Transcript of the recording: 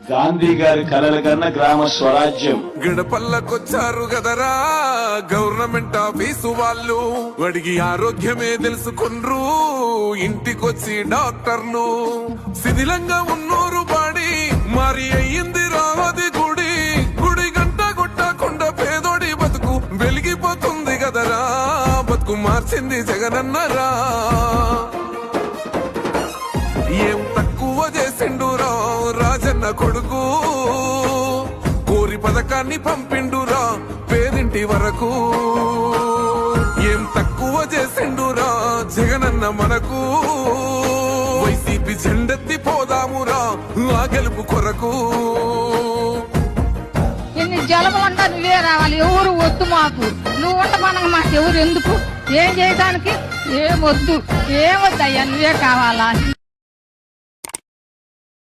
గాంధీ గారి కలల కన్నా గ్రామ స్వరాజ్యం. గడపల్లకొచ్చారు గదరా గవర్నమెంట్ ఆఫీసు వాళ్ళు, అడిగి ఆరోగ్యమే తెలుసుకుండ్రు ఇంటికొచ్చి డాక్టర్లు. శిథిలంగా ఉన్నూరు బాడి మరి అయ్యింది రాది గుడి, గుడి గంట కొట్టకుండా పేదోడి బతుకు వెలిగిపోతుంది గదరా, బతుకు మార్చింది జగనన్నరా. ఏం తక్కువ చేసిండురా రాజన్న కొడుకు, కోరి పథకాన్ని పంపిండురా పేదింటి వరకు. ఏం తక్కువ చేసిండురా జగనన్న మనకు, వైసీపీ జెండెత్తి పోదామురా ఆ గెలుపు కొరకు. ఎన్ని జలములంటా నువ్వే రావాలి, ఎవరు వద్దు మాకు, నువ్వు ఉండమనగా మాకు ఎవరు ఎందుకు, ఏం చేయడానికి ఏమొద్దు, ఏమొద్దయ్యా నువ్వే కావాలా.